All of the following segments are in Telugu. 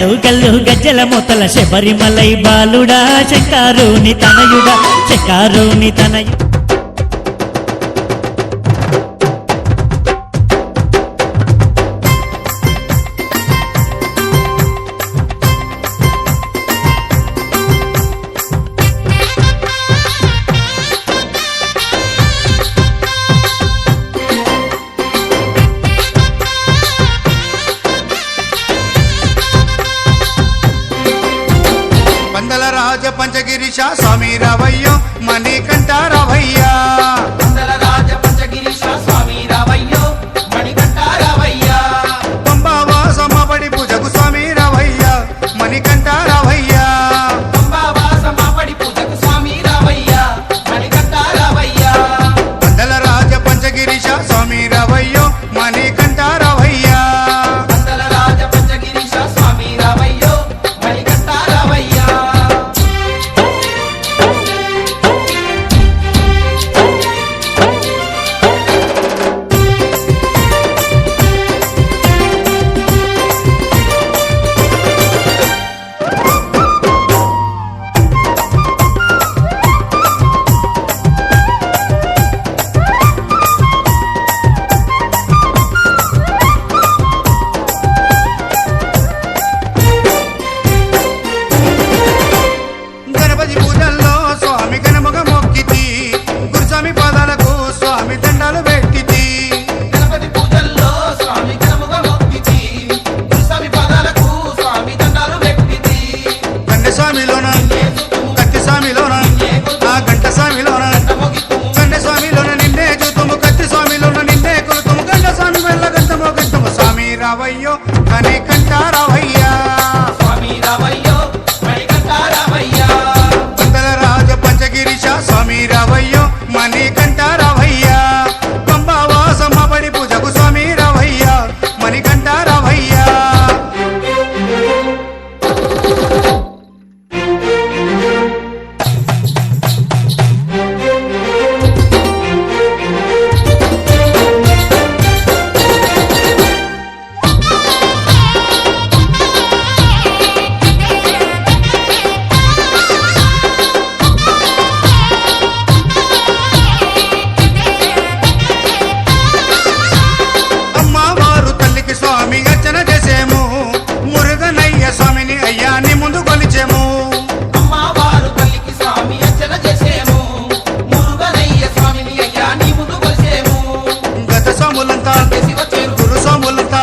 గల్లు గల్లు గజ్జల మూతల శబరిమలై బాలుడా శంకారుని తనయుడా శంకారుని తనయు పంచగిరీశ స్వామి రావయ్యో మణికంఠ రావయ్యా పందల రాజ పంచగిరీశ స్వామి రావయ్యో మణికంఠ రావయ్యా పంబావాసమాపడి పూజకు స్వామి రావయ్యా మణికంఠ రావయ్యా పంబావాసమాపడి పూజకు స్వామి రావయ్యా మణికంఠ రావయ్యా పందల రాజ పంచగిరీశ స్వామి రావయ్యో మణికంఠ రావయ్యా పందల రాజ పంచగిరీశ స్వామి రావయ్యో మణికంఠ రావయ్యా గణపతి పూజల్లో స్వామి గణముగ మొక్కితి గురుస్వామి పాదాలకు స్వామి దండాలు పెట్టితి గణపతి పూజల్లో స్వామి గణముగా మొక్కితి గురుస్వామి పాదాలకు స్వామి దండాలు పెట్టితి గండ స్వామిలోన కత్తి స్వామిలోన ఆ గంట స్వామిలోన గండ స్వామిలోన నిన్నే చూతుము కత్తి స్వామిలోన నిన్నే కొలుతుము గండ స్వామి వల్ల గంటమో గంటము స్వామి రావయ్యో మణికంఠ రావయ్యా స్వామి రావయ్యో మణికంఠ రావయ్యా పందల రాజ పంచగిరీశ స్వామి రావయ్యో మణికంఠ రావయ్యా పంబావాసమాపడి పూజకు స్వామి రావయ్యా మణికంఠ రావయ్యా అమ్మవారు తల్లికి స్వామి అర్చన చేసేము మురుగనయ్య స్వామిని అయ్యాని ముందు కొలిచేము అమ్మవారు తల్లికి స్వామి అర్చన చేసేము మురుగనయ్య స్వామిని అయ్యా నీ ముందు కొలిసేము గత స్వాములంతా చేసి వచ్చేరు గురు స్వాములంతా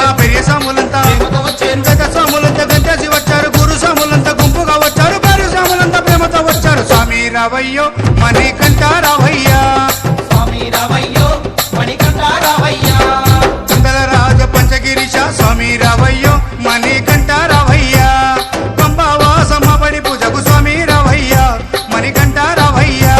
ఆ పెరియ స్వాములంతా ప్రేమతో వచ్చేరు గత స్వాములంతా గంటేసి వచ్చారు గురు స్వాములంతా గుంపుగా వచ్చారు పేరు స్వాములంతా ప్రేమతో వచ్చారు స్వామి రావయ్యో మణికంఠ రావయ్యా స్వామి రావయ్యో మణికంఠ రావయ్యా పందల రాజ పంచగిరీశ స్వామి రావయ్యో మణికంఠ రావయ్యా పంబావాసమాపడి పూజకు స్వామి రావయ్యా మణికంఠ రావయ్యా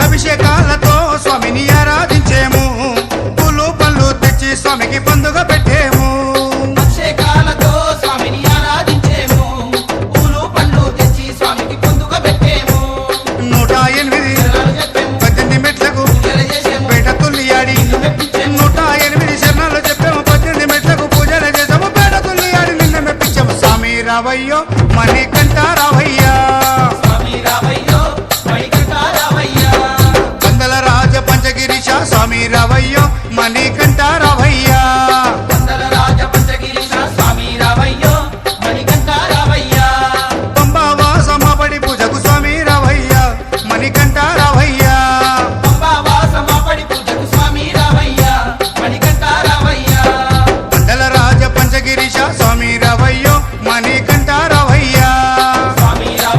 అభిషేకాలతో స్వామిని ఆరాధించేము పూలు పళ్ళు తెచ్చి స్వామికి పండుగ పెట్టేము అభిషేకాలతో స్వామిని ఆరాధించేము పూలు పండ్లు తెచ్చి స్వామికి పొందుగా పెట్టేము 108 శరణాలు చెప్పేము 18 మెట్లకు పూజలు చేసేము పేట తుల్లియాడి మెప్పించేము 108 శరణాలు చెప్పాము 18 మెట్లకు పూజలు చేసాము పేట తుల్లియాడి నిన్న మెప్పించాము స్వామి రావయ్యో మణికంఠ రావయ్యా స్వామి రావయ్యో మణికంఠ రావయ్యా పందల రాజ పంచగిరీశ స్వామి రావయ్యో మణికంఠ రావయ్యా పందల రాజ పంచగిరీశ స్వామి రావయ్యో మణికంఠ రావయ్యా పంబావాసమాపడి పూజకు స్వామి రావయ్యా మణికంఠ రావయ్యా పంబావాసమాపడి పూజకు స్వామి రావయ్యా మణికంఠ రావయ్యా పందల రాజ పంచగిరీశ స్వామి రావయ్యో మణికంఠ రావయ్యా స్వామి రావయ్యో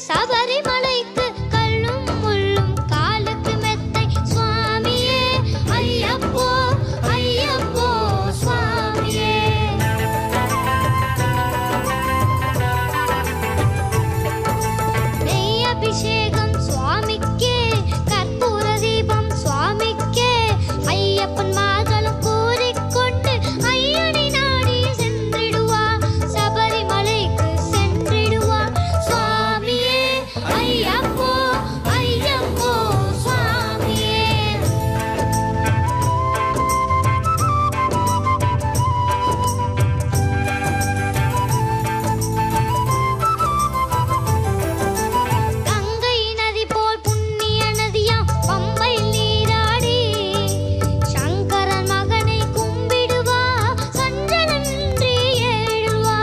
சபரிமலைக்கு கல்லும் முள்ளும் காலுக்கு மெத்தை சுவாமியே ஐயப்போ ஐயப்போ சுவாமியே. நெய் அபிஷேகம் சுவாமிக்கே, கற்பூர தீபம் சுவாமிக்கே, ஐயப்பன் மகளும் கூறிக்கொண்டு ஐயனை நாடி சென்றிடுவா, சபரிமலைக்கு சென்றிடுவா சுவாமியே ஐயப்போ ஐயப்போ சுவாமியே. கங்கை நதி போல் புண்ணிய நதியாம் பம்பையில் நீராடி சங்கரன் மகனை கும்பிடுவா, சஞ்சலமின்றி ஏழுவா.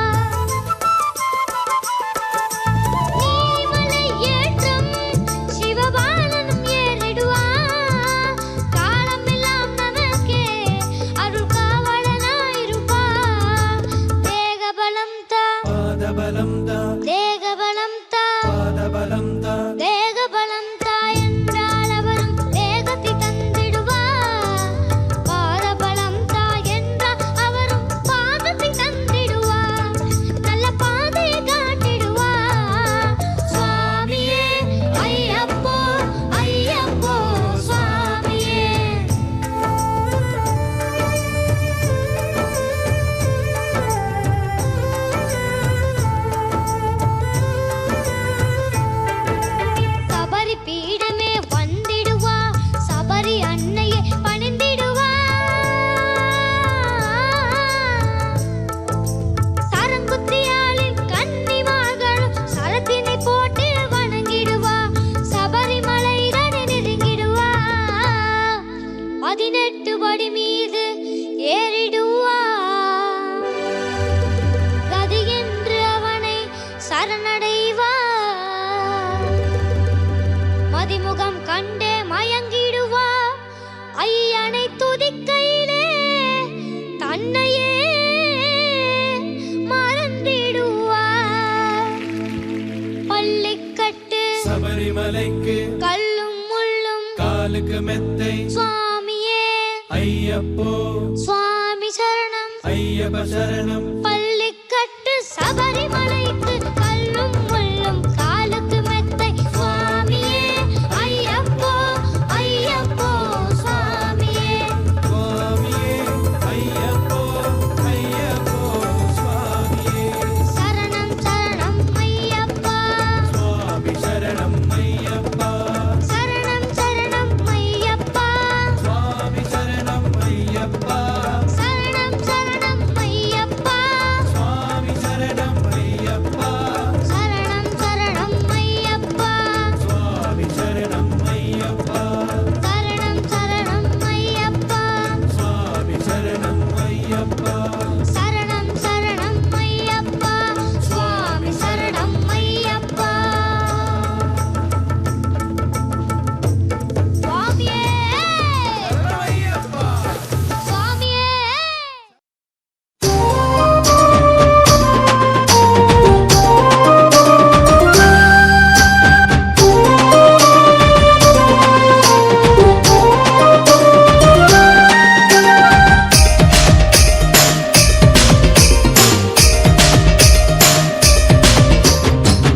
நீலிமலை ஏற்றம் சிவபாலனும் ஏறிடுவா, காலமெல்லாம் நமக்கே அருள் காவலனாயிருப்பா. தேகபலம் தா பாதபலம் தா தேகபலம் தா பாதபலம் தா தேகபலம் தா என்றால் அவரும் தேகத்தை தந்திடுவா, பாதபலம் தா என்றால் அவரும் பாதத்தை தந்திடுவா, நல்ல பாதையை காட்டிடுவா சுவாமியே ஐயப்போ ஐயப்போ சுவாமியே. சபரி பீடமே வந்திடுவா, சபரி அன்னையை பணிந்திடுவா, சரங்குத்தியாளில் கன்னிமார்களும் சரத்தினை போட்டு வணங்கிடுவா, சபரிமலைகளை நெருங்கிடுவா, 18 படி மீது ஏறிடுவா, கதி என்று அவனை சரணடைவா, மதிமுகம் கண்டே மயங்கிடுவா, ஐயனை துதிக்கையிலே தன்னையே மறந்திடுவா. பள்ளிக்கட்டு சபரிமலைக்கு கல்லும் முள்ளும் காலுக்கு மெத்தை சுவாமியே ஐயப்போ சுவாமி சரணம் ஐயப்ப சரணம். பள்ளிக்கட்டு சபரிமலைக்கு கல்லும் முள்ளும் காலுக்கு மெத்தை சுவாமியே ஐயப்போ ஐயப்போ சுவாமியே. சுவாமியே ஐயப்போ ஐயப்போ சுவாமியே. சரணம் சரணம் ஐயப்பா, சுவாமி சரணம் ஐயப்பா. சரணம் சரணம் ஐயப்பா, சுவாமி சரணம் ஐயப்பா. சரணம் சரணம் ஐயப்பா, சுவாமி சரணம் ஐயப்பா. சரணம் சரணம் ஐயப்பா, சுவாமி சரணம் ஐயப்பா. சரணம் சரணம் ஐயப்பா, சுவாமி சரணம் ஐயப்பா. சரணம் சரணம் ஐயப்பா, சுவாமி சரணம் ஐயப்பா. சுவாமியே ஐயப்பா. சுவாமியே.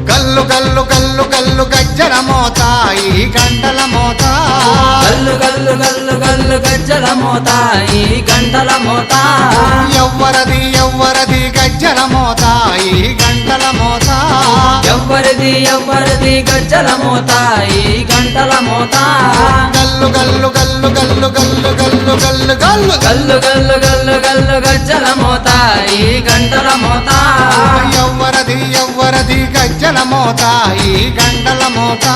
కల్లు కల్లు కల్లు కల్లు గజ్జల మోత ఈ గంటల మోత గల్లు గల్లు గల్లు గల్లు గజ్జల మోత ఈ గంటల మోత ఎవ్వరది ఎవ్వరది గజ్జల మోత ఈ గంటల మోత ఎవ్వరిది ఎవ్వరిది గజ్జల మోత ఈ గంటల మోత గల్లు గల్లు గల్లు గల్లు గల్లు గల్లు గల్లు గల్లు గల్లు గల్లు గల్లు గల్లు గజ్జల మోత ఈ గంటల మోత ఎవ్వరది ఎవ్వరది గజ్జల మోత ఈ గంటల మోత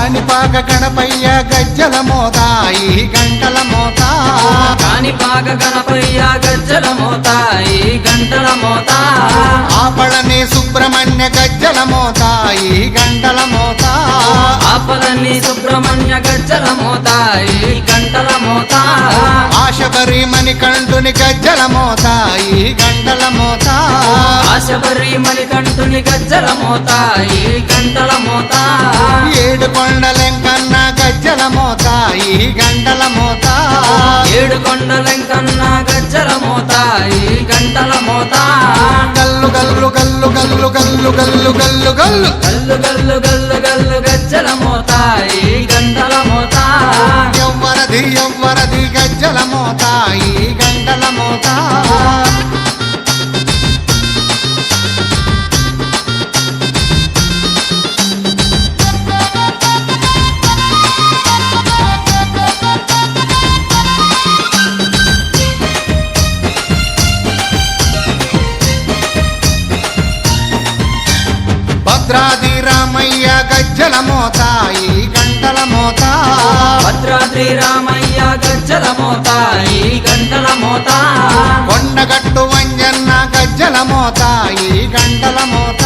కాణిపాక గణపయ్య గజ్జల మోత ఈ గంటల మోత కాణిపాక గణపయ్య గజ్జల మోత ఈ గంటల మోత ఆపళని సుబ్రహ్మణ్య గజ్జల మోత ఈ గంటల మోత ఆపలని సుబ్రహ్మణ్య గజ్జల మోత ఈ గంటల మోత ఆశబరి మణికంఠుని గజ్జల మోత ఈ గంటల మోత ఆశబరి మణికంఠుని గజ్జల మోత ఈ గంటల మోత ఏడు కొండలెంకన్న గజ్జల మోత ఈ గంటల మోత ఏడు కొండలెంకన్న గజ్జల మోత ఈ గంటల మోత గల్లు గల్లు గల్లు గల్లు గల్లు గల్లు గల్లు గల్లు గల్లు గల్లు గల్లు గల్లు గజ్జల మోత ఈ గంటల మోత ఎవ్వరది గజ్జల మోత ఈ గంటల మోత భద్రాది రామయ్య గజ్జల మోత ఈ గంటల మోత భద్రాద్రి రామయ్య గజ్జల మోత ఈ గంటల మోత కొండగట్టు వంజన్న గజ్జల మోత ఈ గంటల మోత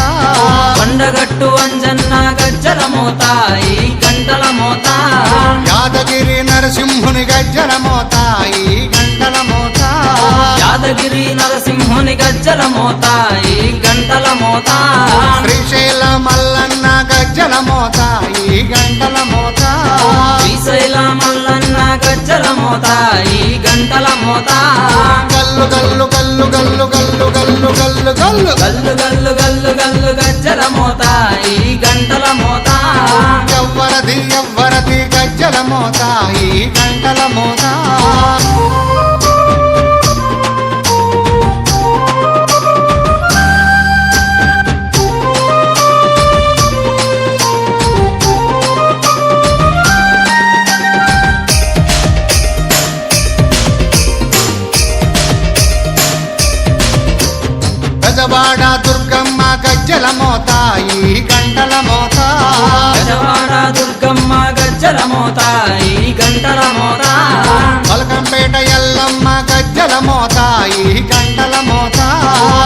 కొండగట్టు అంజన్న గజ్జల మోత ఈ గంటల మోత యాదగిరి నరసింహుని గజ్జల మోత ఈ గంటల మోత యాదగిరి నరసింహుని గజ్జల మోత ఈ గంటల మోత శ్రీశైల మల్లన్న గజ్జల మోత ఈ గంటల మోత శ్రీశైల మల్లన్న గజ్జల మోత ఈ గంటల మోత గల్లు గల్లు గల్లు గల్లు గల్లు గల్లు గల్లు గల్లు గల్లు గల్లు గల్లు గల్లు గజ్జల మోత ఈ గంటల మోత ఎవ్వరది గజ్జల మోత ఈ గంటల మోత గజవాడ దుర్గమ్మ గజ్జల మోత ఈ గంటల మోత గజవాడ దుర్గమ్మ గజ్జల మోత ఈ గంటల మోత పలకంపేట ఎల్లమ్మ గజ్జల మోత ఈ గంటల మోత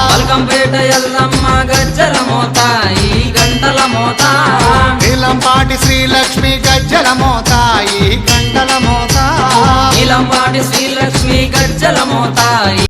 పల్కంపేట ఎల్లమ్మ గజ్జల మోత ఈ గంటల మోత నీలంపాటి శ్రీలక్ష్మి గజ్జల మోత ఈ గంటల మోత నీలంపాటి శ్రీలక్ష్మి గజ్జల మోత ఈ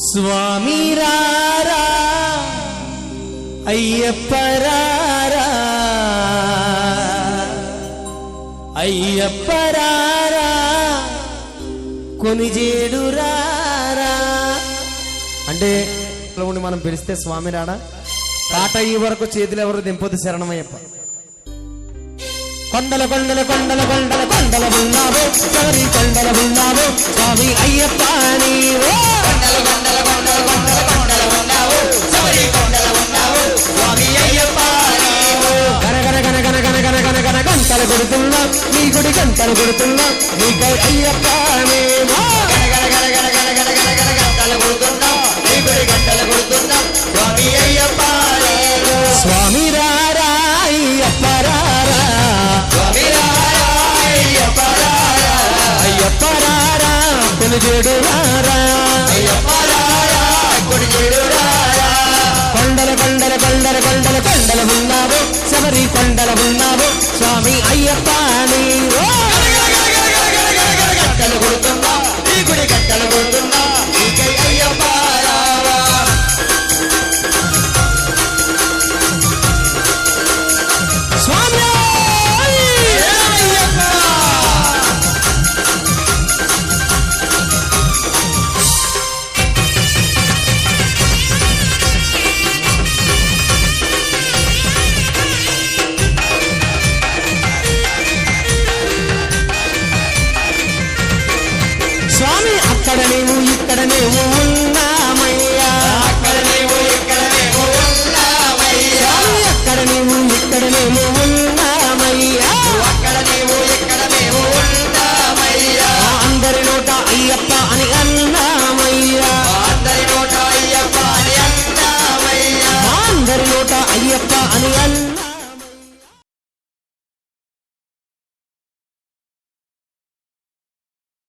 స్వామి రారా అయ్యప్ప రారా అయ్యప్ప రారా కొనిజేడు రారా అంటే ఉండి మనం పిలిస్తే స్వామి రాడా పాట ఈ వరకు చేతులు ఎవరు దింపొద్దు శరణమయ్యప్ప కొండల కొండల కొండల కొండల కొండల ఉన్నావు శబరి కొండల ఉన్నావు స్వామి అయ్యప్ప నీవో కొండల కొండల కొండల కొండల కొండల ఉన్నావు శబరి కొండల ఉన్నావు స్వామి అయ్యప్ప నీవు గన గన గన గన గన గన గన గన గంటలు కొడుతున్నా నీ గుడి గంటలు కొడుతున్నా నీకై అయ్యప్ప నీవో గన గన గన గన గన గన గన గన గంటలు కొడుతున్నా నీ గుడి గంటలు కొడుతున్నా స్వామి అయ్యప్ప నీవు స్వామి రారా అయ్యప్ప రారా స్వామి రారా అయ్యప్ప రారా అయ్యప్ప రారా కొనిజేడు రారా అయ్యప్ప రారా కొనిజేడు రారా కొండల కొండల కొండల కొండల కొండల ఉన్నావు శబరి కొండల ఉన్నావు స్వామి అయ్యప్ప నీవో గంటలు కొడుతున్నా నీ గుడి గంటలు కొడుతున్నా నీకై అయ్యప్ప రావా స్వామి స్వామి అక్కడ నీవు ఇక్కడ నీవు ఉన్నామయ్యా అక్కడ నీవు ఇక్కడ నీవు ఉన్నావయ్యా స్వామి అక్కడ నీవు ఇక్కడ నీవు ఉన్నామయ్యా అక్కడ నీవు ఇక్కడ నీవు ఉన్నావయ్యా అందరి నోట అయ్యప్ప అని అన్నామయ్యా అందరి నోట అయ్యప్ప అని అన్నావయ్యా అందరి నోట అయ్యప్ప అని అన్నా